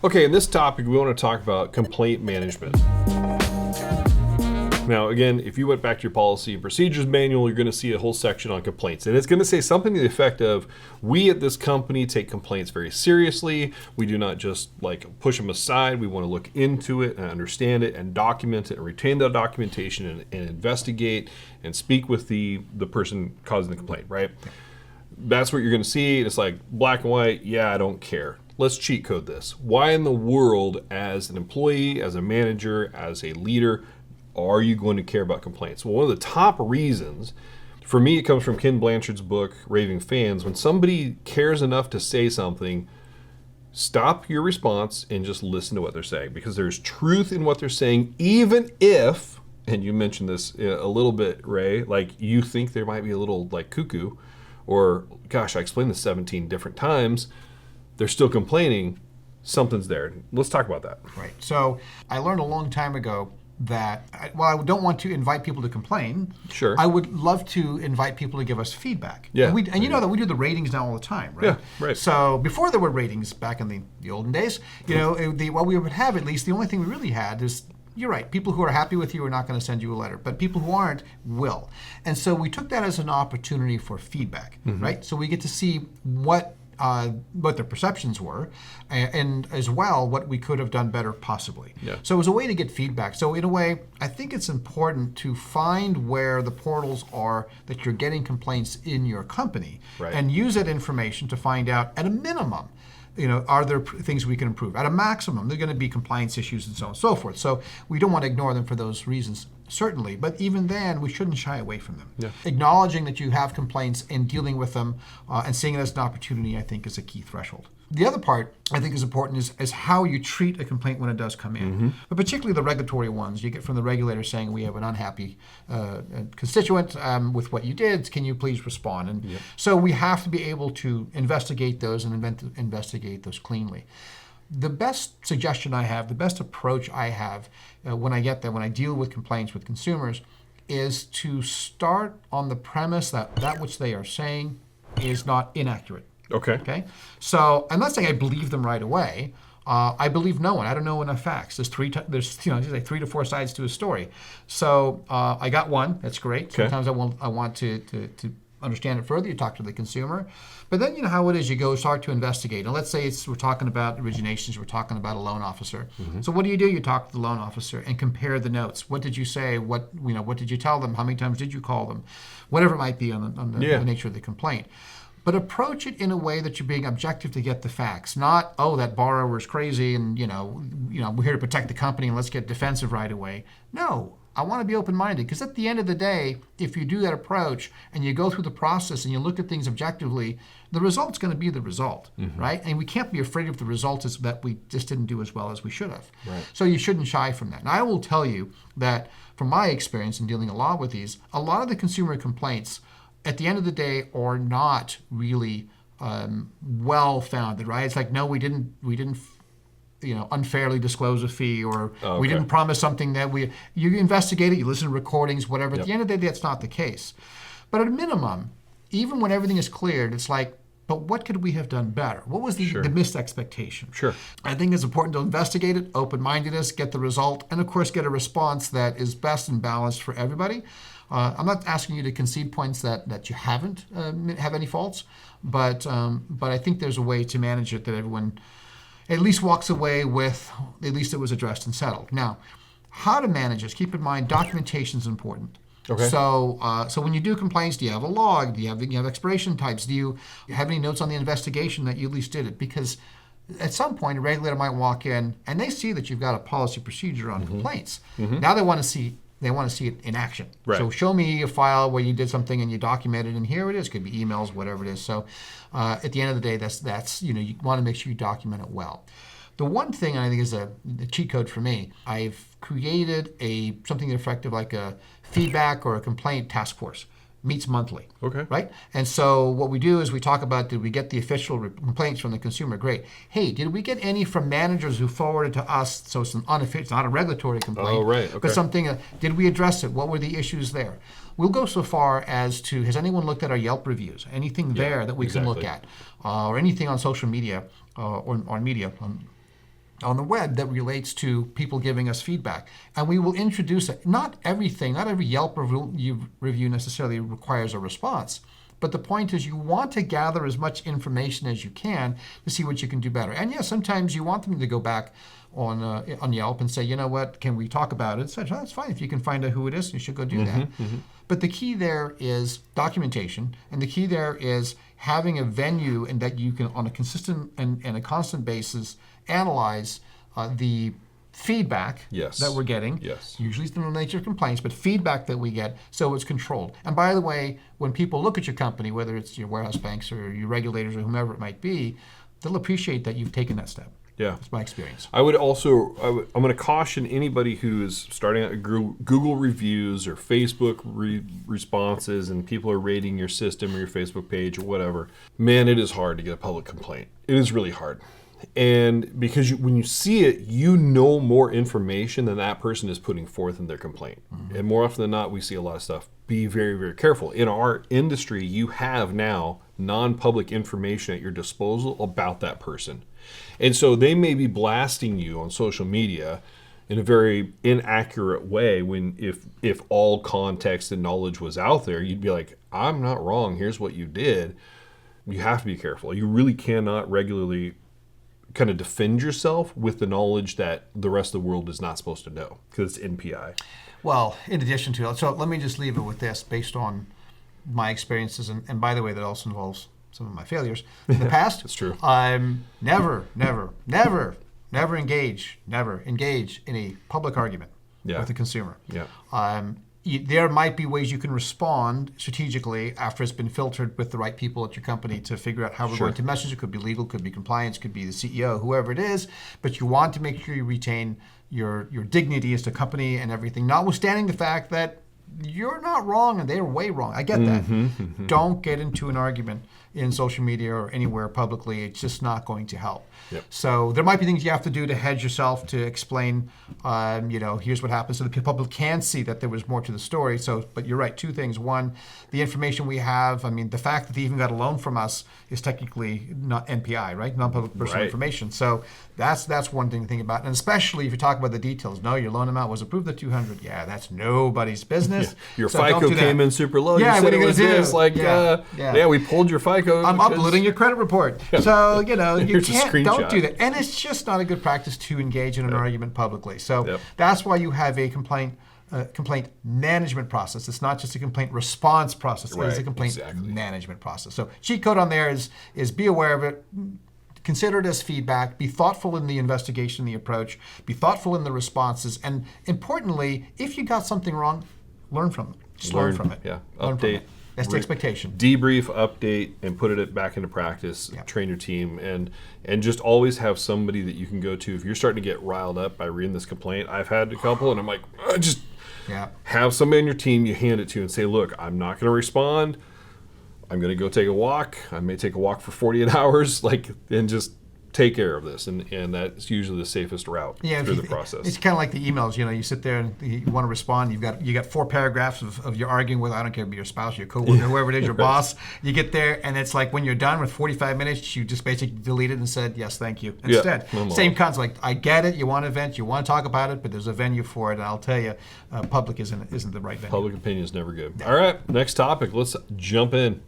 Okay, in this topic, we want to talk about complaint management. Now, again, if you went back to your policy and procedures manual, you're going to see a whole section on complaints. And it's going to say something to the effect of, we at this company take complaints very seriously. We do not just push them aside. We want to look into it and understand it and document it and retain that documentation and investigate and speak with the person causing the complaint, right? That's what you're going to see. It's like black and white. Yeah, I don't care. Let's cheat code this. Why in the world, as an employee, as a manager, as a leader, are you going to care about complaints? Well, one of the top reasons, for me, it comes from Ken Blanchard's book, Raving Fans. When somebody cares enough to say something, stop your response and just listen to what they're saying, because there's truth in what they're saying, even if, and you mentioned this a little bit, Ray, you think there might be a little cuckoo, or gosh, I explained this 17 different times, they're still complaining, something's there. Let's talk about that. Right. So I learned a long time ago that, I don't want to invite people to complain. Sure. I would love to invite people to give us feedback. Yeah. And you know that we do the ratings now all the time, right? Yeah, right. So before there were ratings back in the olden days, what we would have, at least, the only thing we really had is, you're right, people who are happy with you are not going to send you a letter, but people who aren't will. And so we took that as an opportunity for feedback, right? So we get to see what their perceptions were, and as well what we could have done better possibly. Yeah. So it was a way to get feedback. So in a way, I think it's important to find where the portals are that you're getting complaints in your company, right, and use that information to find out, at a minimum, are there things we can improve? At a maximum, there are going to be compliance issues and so on and so forth. So we don't want to ignore them for those reasons, certainly. But even then, we shouldn't shy away from them. Yeah. Acknowledging that you have complaints and dealing with them and seeing it as an opportunity, I think, is a key threshold. The other part I think is important is how you treat a complaint when it does come in. But particularly the regulatory ones. You get from the regulator saying, we have an unhappy constituent with what you did. Can you please respond? And so we have to be able to investigate those and investigate those cleanly. The best suggestion I have, the best approach I have when I get there, when I deal with complaints with consumers, is to start on the premise that which they are saying is not inaccurate. Okay. So I'm not saying I believe them right away. I believe no one. I don't know enough facts. There's 3 to 4 sides to a story. So I got one. That's great. Okay. Sometimes I want to understand it further. You talk to the consumer, but then you know how it is. You go start to investigate. And let's say we're talking about originations. We're talking about a loan officer. So what do? You talk to the loan officer and compare the notes. What did you say? What did you tell them? How many times did you call them? Whatever it might be on the nature of the complaint. But approach it in a way that you're being objective to get the facts, not, that borrower is crazy and we're here to protect the company and let's get defensive right away. No, I want to be open-minded, because at the end of the day, if you do that approach and you go through the process and you look at things objectively, the result's going to be the result, right? And we can't be afraid if the result is that we just didn't do as well as we should have. Right. So you shouldn't shy from that. And I will tell you that from my experience in dealing a lot with these, a lot of the consumer complaints at the end of the day are not really well founded, right? It's like, no, we didn't unfairly disclose a fee, or we didn't promise something that you investigate it, you listen to recordings, whatever. At the end of the day, that's not the case. But at a minimum, even when everything is cleared, it's like, but what could we have done better? What was the missed expectation? Sure. I think it's important to investigate it, open-mindedness, get the result, and of course get a response that is best and balanced for everybody. I'm not asking you to concede points that you haven't have any faults, but I think there's a way to manage it that everyone at least walks away with, at least it was addressed and settled. Now, how to manage this? Keep in mind, documentation is important. Okay. So when you do complaints, do you have a log? Do you have expiration types? Do you have any notes on the investigation that you at least did it? Because at some point, a regulator might walk in and they see that you've got a policy procedure on complaints. Now they want to see it in action. Right. So show me a file where you did something and you documented, and here it is. Could be emails, whatever it is. So at the end of the day, that's you want to make sure you document it well. The one thing I think is a cheat code for me, I've created something effective like a feedback or a complaint task force. Meets monthly. Okay. Right? And so what we do is we talk about, did we get the official complaints from the consumer? Great. Hey, did we get any from managers who forwarded to us? So it's it's not a regulatory complaint. Oh, right. Okay. But something, did we address it? What were the issues there? We'll go so far as to, has anyone looked at our Yelp reviews? Anything there that we can look at? Or anything on social media or on media, on the web that relates to people giving us feedback. And we will introduce it. Not everything, not every Yelp review necessarily requires a response. But the point is you want to gather as much information as you can to see what you can do better. And yes, sometimes you want them to go back on Yelp and say, you know what, can we talk about it? So that's fine. If you can find out who it is, you should go do that. But the key there is documentation, and the key there is having a venue and that you can, on a consistent and a constant basis, analyze the feedback that we're getting. Usually it's the nature of complaints, but feedback that we get, so it's controlled. And by the way, when people look at your company, whether it's your warehouse banks or your regulators or whomever it might be, they'll appreciate that you've taken that step. Yeah. That's my experience. I would also, I'm going to caution anybody who's starting out Google reviews or Facebook responses and people are rating your system or your Facebook page or whatever. Man, it is hard to get a public complaint. It is really hard. And because when you see it, you know more information than that person is putting forth in their complaint. And more often than not, we see a lot of stuff. Be very, very careful. In our industry, you have now non-public information at your disposal about that person. And so they may be blasting you on social media in a very inaccurate way when if all context and knowledge was out there, you'd be like, I'm not wrong, here's what you did. You have to be careful. You really cannot regularly kind of defend yourself with the knowledge that the rest of the world is not supposed to know because it's NPI. Well, in addition to that, so let me just leave it with this based on my experiences, and by the way, that also involves some of my failures in the past. That's true. Never engage in a public argument with a consumer. There might be ways you can respond strategically after it's been filtered with the right people at your company to figure out how we're going to message. It could be legal, could be compliance, could be the CEO, whoever it is. But you want to make sure you retain your dignity as a company and everything, notwithstanding the fact that you're not wrong and they're way wrong. I get that. Don't get into an argument in social media or anywhere publicly. It's just not going to help. So there might be things you have to do to hedge yourself to explain, here's what happened so the public can see that there was more to the story. So, but you're right, two things. One, the information we have, I mean, the fact that they even got a loan from us is technically not NPI, right? Non-public personal information. So that's one thing to think about. And especially if you talk about the details. No, your loan amount was approved at 200. Yeah, that's nobody's business. Your FICO came in super low. Yeah, you what said are you it was going to do? this, we pulled your FICO. I'm uploading your credit report. So, you don't do that. And it's just not a good practice to engage in an argument publicly. So that's why you have a complaint management process. It's not just a complaint response process. It's a complaint management process. So cheat code on there is be aware of it. Consider it as feedback. Be thoughtful in the investigation, the approach. Be thoughtful in the responses. And importantly, if you got something wrong, learn from it. Just learn from it. Update. That's the expectation. Debrief, update, and put it back into practice. Train your team, and just always have somebody that you can go to if you're starting to get riled up by reading this complaint. I've had a couple, and I'm like, just have somebody on your team you hand it to and say, look, I'm not going to respond. I'm going to go take a walk. I may take a walk for 48 hours, and just take care of this, and that's usually the safest route through the process. It's kind of like the emails. You sit there and you want to respond. You got 4 paragraphs of you arguing with, I don't care, if your spouse, your coworker, whoever it is, your boss. You get there, and it's like when you're done with 45 minutes, you just basically deleted and said yes, thank you instead. Same concept. I get it. You want to vent. You want to talk about it, but there's a venue for it. And I'll tell you, public isn't the right venue. Public opinion is never good. All right, next topic. Let's jump in.